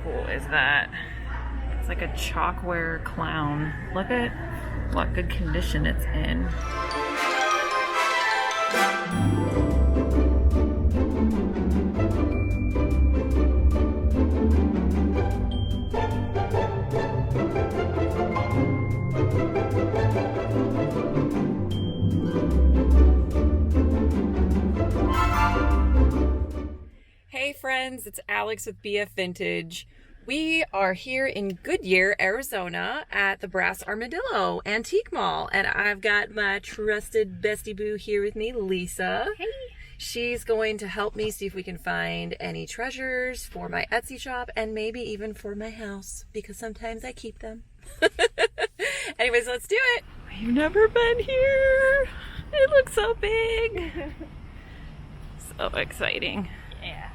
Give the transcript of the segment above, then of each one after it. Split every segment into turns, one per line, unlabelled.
cool is that? It's like a chalkware clown. Look at what good condition it's in. Hey friends, it's Alex with bfVintage. We are here in Goodyear, Arizona at the Brass Armadillo Antique Mall, and I've got my trusted bestie boo here with me, Lisa.
Hey.
She's going to help me see if we can find any treasures for my Etsy shop and maybe even for my house, because sometimes I keep them. Anyways, let's do it. We've never been here. It looks so big. So exciting.
Yeah.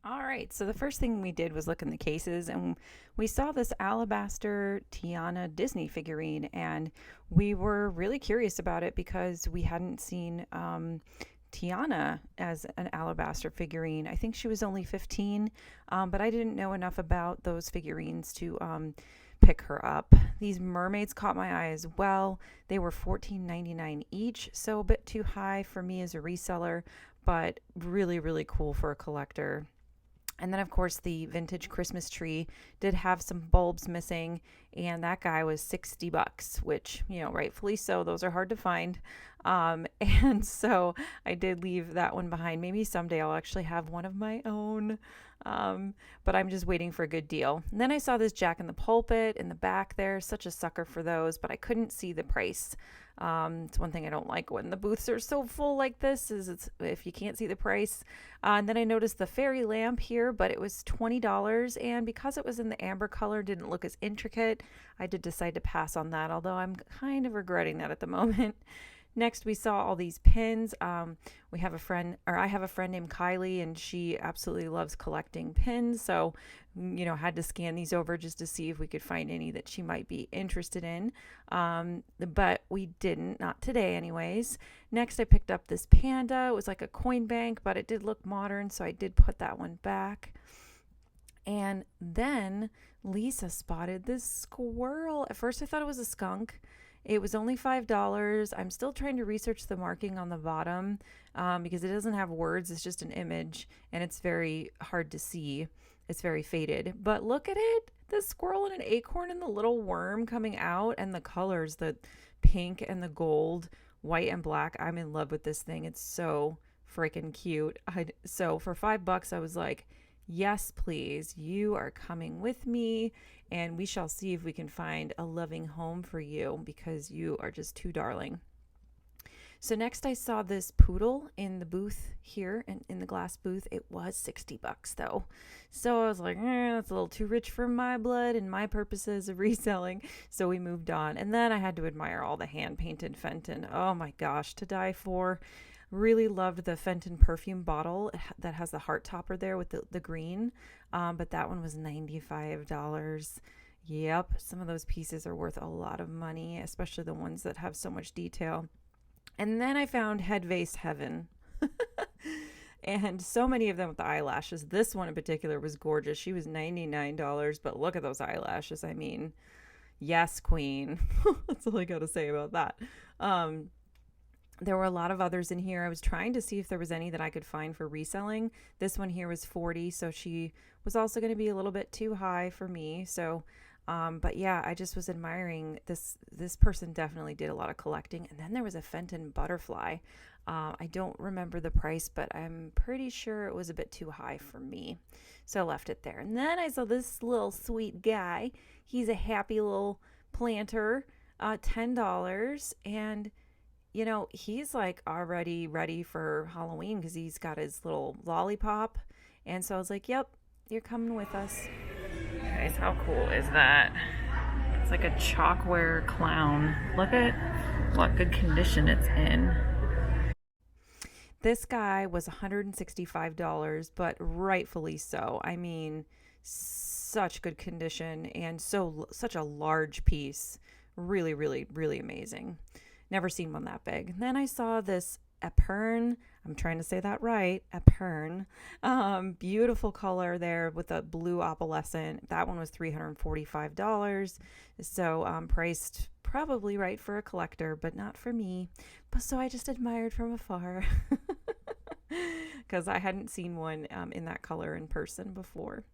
All right, so the first thing we did was look in the cases, and we saw this alabaster Tiana Disney figurine, and we were really curious about it because we hadn't seen Tiana as an alabaster figurine. I think she was only 15, but I didn't know enough about those figurines to pick her up. These mermaids caught my eye as well. They were $14.99 each, so a bit too high for me as a reseller, but really, really cool for a collector. And then, of course, the vintage Christmas tree did have some bulbs missing, and that guy was $60, which, you know, rightfully so. Those are hard to find. And so I did leave that one behind. Maybe someday I'll actually have one of my own, but I'm just waiting for a good deal. And then I saw this Jack in the Pulpit in the back there. Such a sucker for those, but I couldn't see the price. It's one thing I don't like when the booths are so full like this, is it's if you can't see the price. And then I noticed the fairy lamp here, but it was $20, and because it was in the amber color, didn't look as intricate. I did decide to pass on that, although I'm kind of regretting that at the moment. Next, we saw all these pins. I have a friend named Kylie, and she absolutely loves collecting pins. So, you know, had to scan these over just to see if we could find any that she might be interested in. But we didn't, not today anyways. Next, I picked up this Panda. It was like a coin bank, but it did look modern, so I did put that one back. And then Lisa spotted this squirrel. At first, I thought it was a skunk. It was only $5. I'm still trying to research the marking on the bottom because it doesn't have words. It's just an image, and it's very hard to see. It's very faded. But look at it. The squirrel and an acorn and the little worm coming out, and the colors, the pink and the gold, white and black. I'm in love with this thing. It's so freaking cute. So for $5, I was like, yes, please. You are coming with me, and we shall see if we can find a loving home for you because you are just too darling. So next I saw this poodle in the booth here, and in the glass booth. It was $60 though. So I was like, that's a little too rich for my blood and my purposes of reselling. So we moved on. And then I had to admire all the hand-painted Fenton. Oh my gosh, to die for. Really loved the Fenton Perfume Bottle that has the heart topper there with the green, but that one was $95. Yep, some of those pieces are worth a lot of money, especially the ones that have so much detail. And then I found Head Vase Heaven. And so many of them with the eyelashes. This one in particular was gorgeous. She was $99, but look at those eyelashes. I mean, yes, queen. That's all I gotta say about that. There were a lot of others in here. I was trying to see if there was any that I could find for reselling. This one here was $40, so she was also going to be a little bit too high for me. So, but yeah, I just was admiring this. This person definitely did a lot of collecting. And then there was a Fenton butterfly. I don't remember the price, but I'm pretty sure it was a bit too high for me. So I left it there. And then I saw this little sweet guy. He's a happy little planter, $10, and you know, he's like already ready for Halloween because he's got his little lollipop. And so I was like, yep, you're coming with us. Guys, how cool is that? It's like a chalkware clown. Look at what good condition it's in. This guy was $165, but rightfully so. I mean, such good condition and such a large piece. Really, really, really amazing. Never seen one that big. Then I saw this Acorn. I'm trying to say that right. Acorn. Beautiful color there with a blue opalescent. That one was $345. So priced probably right for a collector, but not for me. But so I just admired from afar because I hadn't seen one in that color in person before.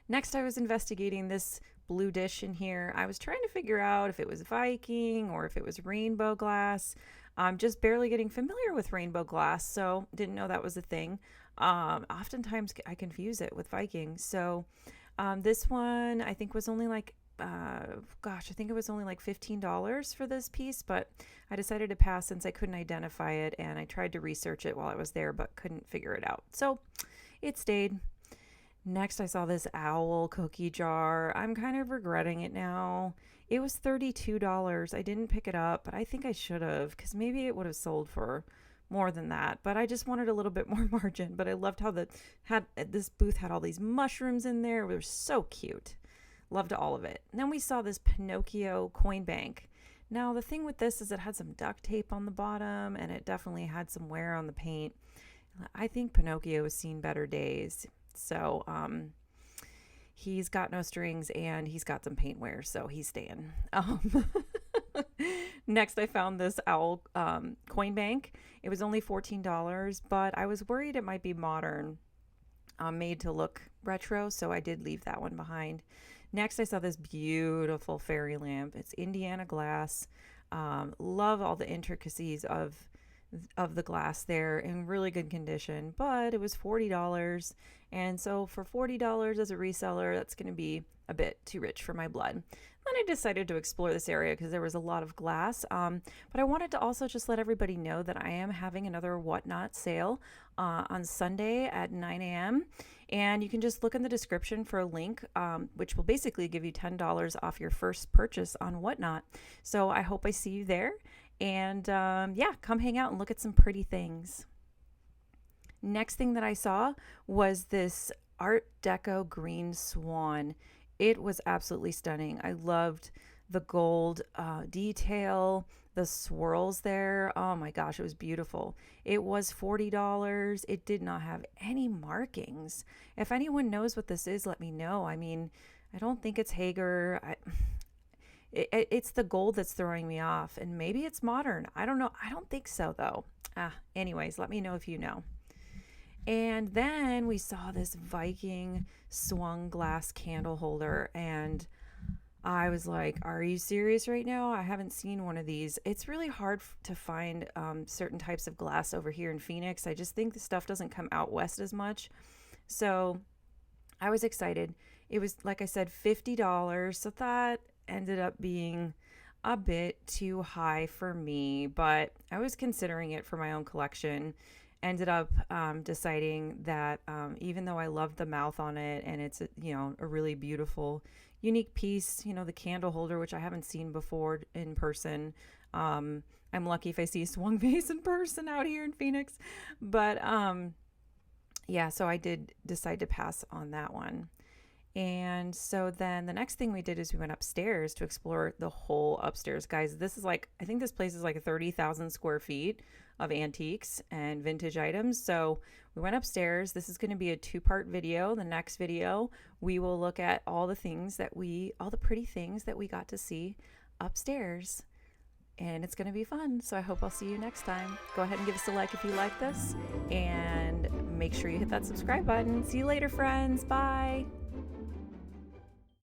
Next, I was investigating this blue dish in here. I was trying to figure out if it was Viking or if it was rainbow glass. I'm just barely getting familiar with rainbow glass, so didn't know that was a thing. Oftentimes I confuse it with Viking. So this one I think was only like, I think it was only like $15 for this piece, but I decided to pass since I couldn't identify it, and I tried to research it while I was there, but couldn't figure it out. So it stayed. Next, I saw this owl cookie jar. I'm kind of regretting it now. It was $32. I didn't pick it up, but I think I should have, because maybe it would have sold for more than that. But I just wanted a little bit more margin. But I loved how this booth had all these mushrooms in there. It was so cute. Loved all of it. And then we saw this Pinocchio coin bank. Now, the thing with this is it had some duct tape on the bottom, and it definitely had some wear on the paint. I think Pinocchio has seen better days. So he's got no strings and he's got some paint wear, so he's staying. Next, I found this owl coin bank. It was only $14, but I was worried it might be modern, made to look retro, so I did leave that one behind. Next, I saw this beautiful fairy lamp. It's Indiana glass. Love all the intricacies of the glass there, in really good condition, but it was $40, and so for $40 as a reseller, that's going to be a bit too rich for my blood. Then I decided to explore this area because there was a lot of glass, but I wanted to also just let everybody know that I am having another Whatnot sale on Sunday at 9 a.m. And you can just look in the description for a link, which will basically give you $10 off your first purchase on Whatnot. So I hope I see you there. And yeah, come hang out and look at some pretty things. Next thing that I saw was this Art Deco green swan. It was absolutely stunning. I loved the gold detail, the swirls there. Oh my gosh, it was beautiful. It was $40. It did not have any markings. If anyone knows what this is, let me know. I mean, I don't think it's Hager. It's the gold that's throwing me off, and maybe it's modern. I don't know. I don't think so, though. Anyways, let me know if you know. And then we saw this Viking swung glass candle holder, and I was like, are you serious right now? I haven't seen one of these. It's really hard to find certain types of glass over here in Phoenix. I just think the stuff doesn't come out west as much. So I was excited. It was, like I said, $50. So that ended up being a bit too high for me, but I was considering it for my own collection. Ended up deciding that even though I loved the mouth on it, and it's a really beautiful, unique piece, the candle holder, which I haven't seen before in person. I'm lucky if I see a swung vase in person out here in Phoenix, but yeah, so I did decide to pass on that one. And so then the next thing we did is we went upstairs to explore the whole upstairs. Guys, I think this place is like 30,000 square feet of antiques and vintage items. So we went upstairs. This is going to be a 2-part video. The next video, we will look at all the pretty things that we got to see upstairs. And it's going to be fun. So I hope I'll see you next time. Go ahead and give us a like if you like this. And make sure you hit that subscribe button. See you later, friends. Bye.